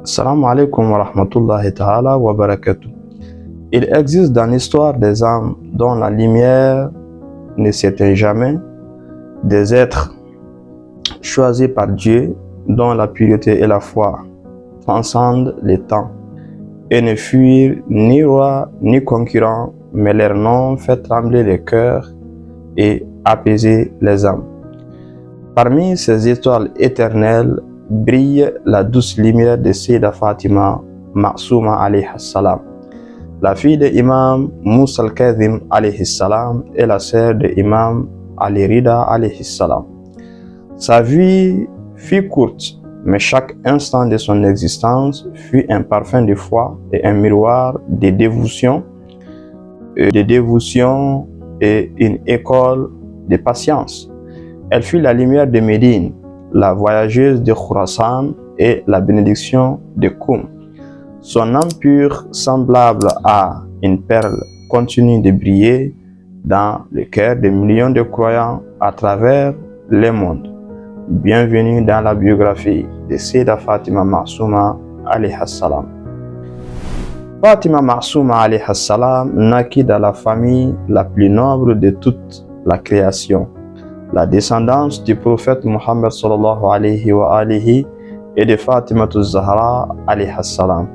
Salam alaikum wa rahmatullahi ta'ala wa barakatuh. Il existe dans l'histoire des âmes dont la lumière ne s'éteint jamais, des êtres choisis par Dieu dont la pureté et la foi transcendent les temps et ne furent ni rois ni concurrents, mais leur nom fait trembler les cœurs et apaiser les âmes. Parmi ces étoiles éternelles brille la douce lumière de Sayyidah Fatima Ma'souma alayhi salam, la fille de Imam Moussa al-Kadhim alayhi salam et la sœur de Imam Ali Rida alayhi salam. Sa vie fut courte, mais chaque instant de son existence fut un parfum de foi et un miroir de dévotion et une école de patience. Elle fut la lumière de Médine, la voyageuse de Khurasan et la bénédiction de Koum. Son âme pure, semblable à une perle, continue de briller dans le cœur de millions de croyants à travers le monde. Bienvenue dans la biographie de Sayyidah Fatima Ma'souma alayhi salam. Fatima Ma'souma alayhi salam naquit dans la famille la plus noble de toute la création, la descendance du prophète Muhammad sallallahu alayhi wa alihi et de Fatima Zahra alayhi salam.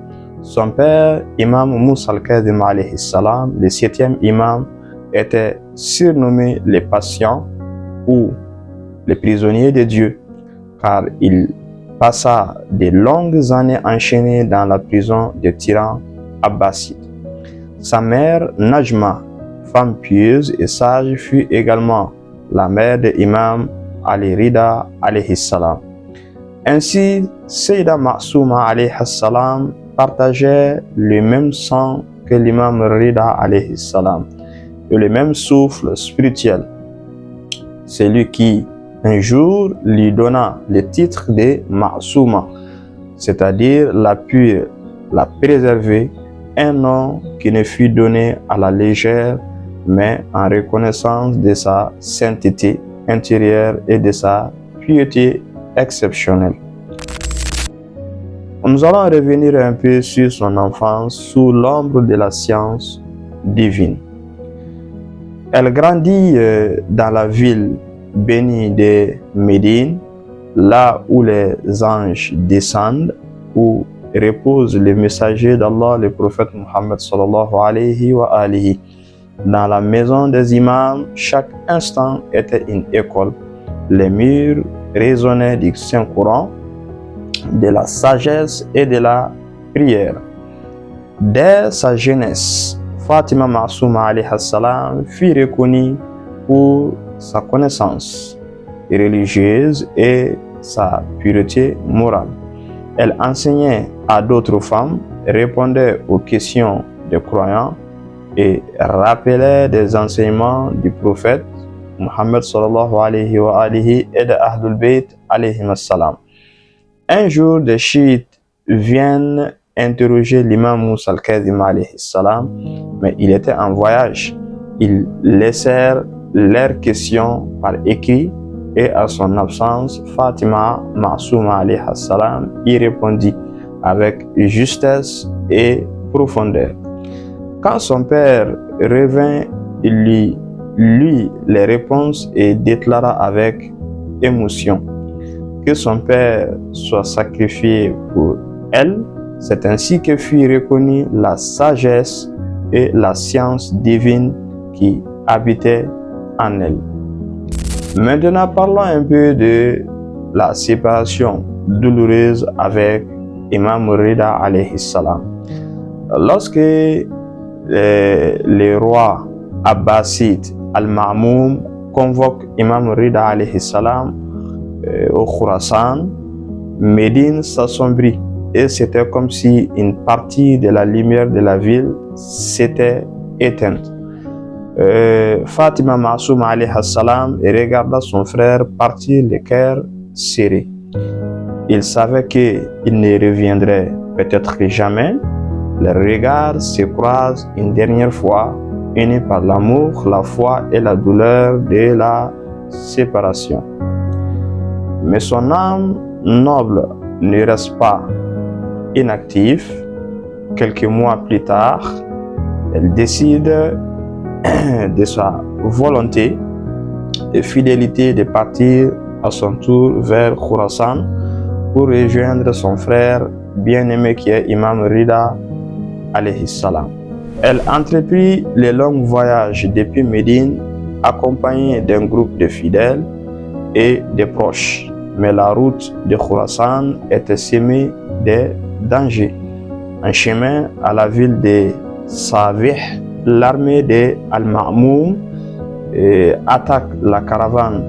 Son père, Imam Moussa al-Kadhim alayhi salam, le 7e imam, était surnommé le patient ou le prisonnier de Dieu, car il passa de longues années enchaîné dans la prison des tyrans abbassides. Sa mère, Najma, femme pieuse et sage, fut également la mère de Imam Ali Rida alayhi salam. Ainsi, Sayyidah Ma'souma alayhi salam partageait le même sang que l'imam Rida alayhi salam et le même souffle spirituel. Celui qui un jour lui donna le titre de Ma'souma, c'est-à-dire la pure, la préservée, un nom qui ne fut donné à la légère, mais en reconnaissance de sa sainteté intérieure et de sa piété exceptionnelle. Nous allons revenir un peu sur son enfance sous l'ombre de la science divine. Elle grandit dans la ville bénie de Médine, là où les anges descendent, où repose le messager d'Allah, le prophète Muhammad sallallahu alayhi wa alihi. Dans la maison des imams, chaque instant était une école. Les murs résonnaient du Saint-Coran, de la sagesse et de la prière. Dès sa jeunesse, Fatima Ma'souma alayhi salam fut reconnue pour sa connaissance religieuse et sa pureté morale. Elle enseignait à d'autres femmes, répondait aux questions des croyants et rappelait des enseignements du prophète Muhammad sallallahu alayhi wa alihi et de Ahlul Bayt alayhi salam. Un jour, des chiites viennent interroger l'imam Moussa al-Kadhim alayhi salam, mais il était en voyage. Ils laissèrent leurs questions par écrit et à son absence, Fatima Ma'souma alayhi salam y répondit avec justesse et profondeur. Quand son père revint, il lui lut les réponses et déclara avec émotion que son père soit sacrifié pour elle. C'est ainsi que fut reconnue la sagesse et la science divine qui habitait en elle. Maintenant, parlons un peu de la séparation douloureuse avec Imam Rida alayhi salam. Lorsque le roi abbasside Al-Ma'moum convoque Imam Rida alayhi salam au Khurasan, Médine s'assombrit et c'était comme si une partie de la lumière de la ville s'était éteinte. Fatima Ma'souma alayhi salam regarda son frère partir le cœur serré. Il savait qu'il ne reviendrait peut-être que jamais. Les regards se croisent une dernière fois, unis par l'amour, la foi et la douleur de la séparation. Mais son âme noble ne reste pas inactif. Quelques mois plus tard, elle décide de sa volonté et fidélité de partir à son tour vers Khurasan pour rejoindre son frère bien-aimé qui est Imam Rida alayhi salam. Elle entreprit les longs voyages depuis Médine accompagnée d'un groupe de fidèles et de proches. Mais la route de Khurasan était semée de dangers. En chemin à la ville de Savih, l'armée de Al-Ma'moum attaque la caravane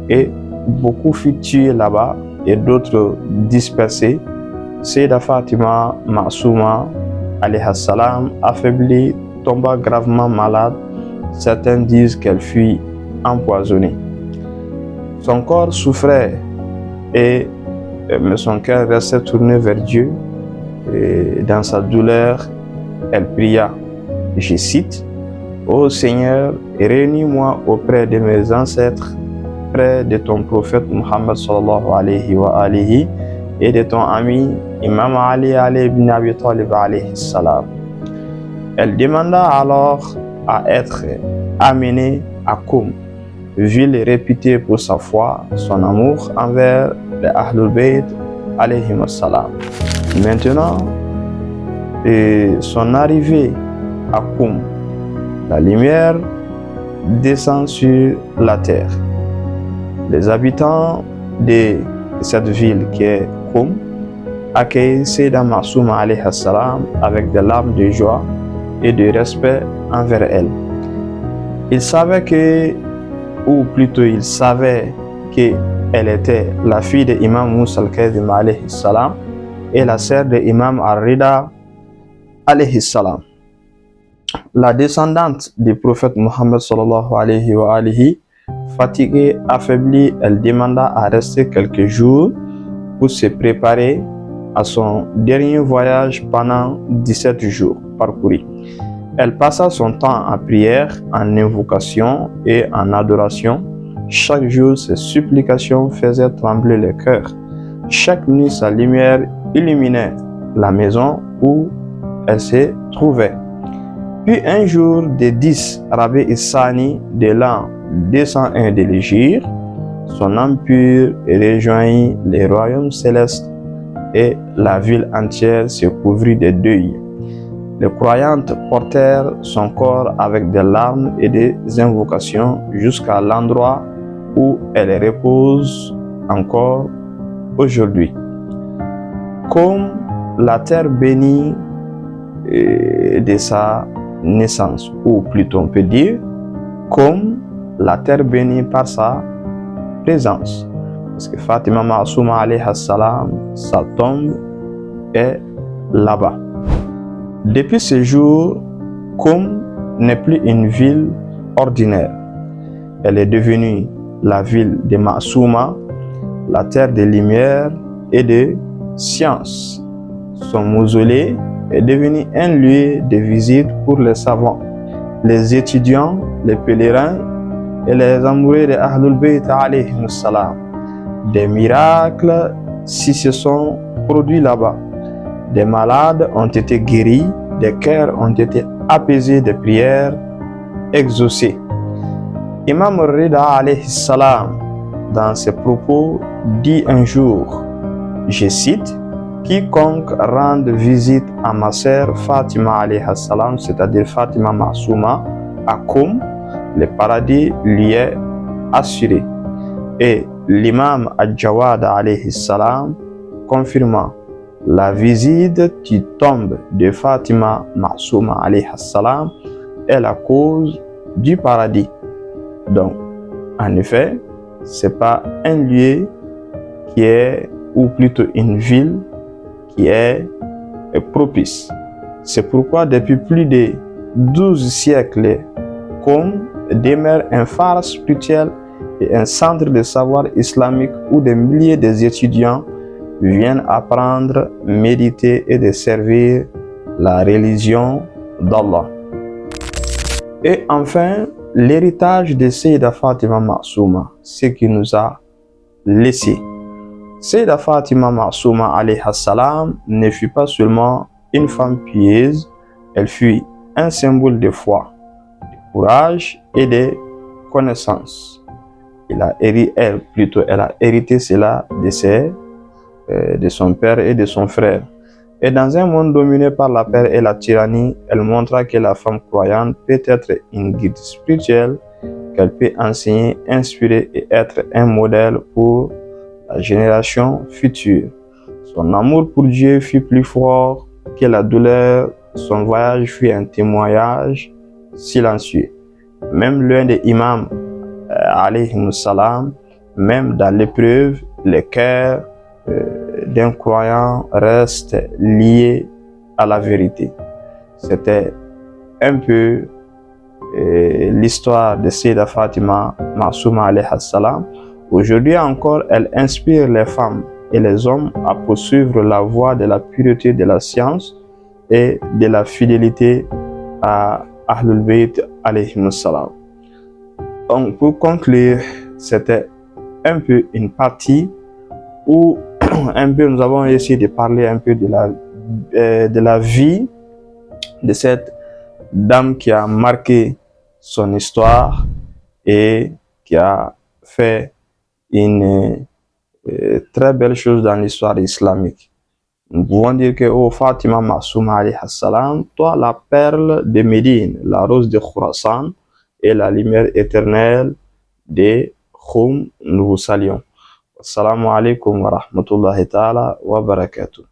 et beaucoup furent tués là-bas et d'autres dispersés. Sayyidah Fatima Ma'souma alayha salam, affaiblie, tomba gravement malade. Certains disent qu'elle fut empoisonnée. Son corps souffrait mais son cœur restait tourné vers Dieu. Et dans sa douleur, elle pria, je cite, « Ô Seigneur, réunis-moi auprès de mes ancêtres, près de ton prophète Muhammad sallallahu alayhi wa alihi et de ton ami Imam Ali ibn Abi Talib alayhi salam. » Elle demanda alors à être amenée à Koum, ville réputée pour sa foi, son amour envers les Ahlul Bayt alayhi salam. Maintenant, son arrivée à Koum, la lumière descend sur la terre. Les habitants de cette ville qui est Koum accueillent Sayyidah Ma'souma alayhi salam avec des larmes de joie et de respect envers elle. Ils savaient qu'elle était la fille de Imam Moussa al-Kazim alayhi salam et la sœur de Imam Ar-Rida alayhi salam. La descendante du prophète Muhammad sallallahu alayhi wa alihi, fatiguée, affaiblie, elle demanda à rester quelques jours pour se préparer à son dernier voyage pendant 17 jours parcourus. Elle passa son temps en prière, en invocation et en adoration. Chaque jour, ses supplications faisaient trembler le cœur. Chaque nuit, sa lumière illuminait la maison où elle se trouvait. Puis un jour des 10 Rabi Issani de l'an 201 de l'Hégire, son âme pure rejoignit les royaumes célestes et la ville entière se couvrit de deuil. Les croyantes portèrent son corps avec des larmes et des invocations jusqu'à l'endroit où elle repose encore aujourd'hui. Comme la terre bénie de sa naissance, ou plutôt on peut dire, comme la terre bénie par sa présence. Parce que Fatima Ma'souma alayha salam, sa tombe est là-bas. Depuis ce jour, Koum n'est plus une ville ordinaire. Elle est devenue la ville de Ma'souma, la terre de lumière et de science. Son mausolée est devenu un lieu de visite pour les savants, les étudiants, les pèlerins et les amoureux de Ahlul Bayt alayhi salam. Des miracles s'y se sont produits là-bas. Des malades ont été guéris, des cœurs ont été apaisés, des prières exaucées. Imam Rida alayhi salam, dans ses propos, dit un jour, je cite, « Quiconque rende visite à ma sœur Fatima alayhi salam, c'est-à-dire Fatima Ma'souma, à Koum, le paradis lui est assuré. » Et l'imam Al-Jawad alayhi salam, confirmant la visite qui tombe de Fatima Ma'souma alayhi salam est la cause du paradis. Donc, en effet, c'est pas un lieu qui est, ou plutôt une ville qui est propice. C'est pourquoi depuis plus de 12 siècles, Koum demeure un phare spirituel et un centre de savoir islamique où des milliers d'étudiants viennent apprendre, méditer et de servir la religion d'Allah. Et enfin, l'héritage de Sayyidah Fatima Ma'souma, ce qui nous a laissé. Sayyidah Fatima Ma'souma alayhi salam ne fut pas seulement une femme pieuse, elle fut un symbole de foi, de courage et de connaissance. Elle a hérité cela de son père et de son frère. Et dans un monde dominé par la peur et la tyrannie, elle montra que la femme croyante peut être une guide spirituelle, qu'elle peut enseigner, inspirer et être un modèle pour la génération future. Son amour pour Dieu fut plus fort que la douleur. Son voyage fut un témoignage silencieux. Même l'un des imams, alayhi salam, même dans l'épreuve, le cœur d'un croyant reste lié à la vérité. C'était un peu l'histoire de Sayyidah Fatima Ma'souma alayhi salam. Aujourd'hui encore, elle inspire les femmes et les hommes à poursuivre la voie de la pureté de la science et de la fidélité à Ahlul Bayt alayhi salam. Donc, pour conclure, c'était un peu une partie où nous avons essayé de parler un peu de la vie de cette dame qui a marqué son histoire et qui a fait une très belle chose dans l'histoire islamique. Nous pouvons dire que Fatima Ma'souma alayhi salam, toi la perle de Médine, la rose de Khurasan et la lumière éternelle de Khoum, nous vous saluons. Assalamu alaikum wa rahmatullahi ta'ala wa barakatuh.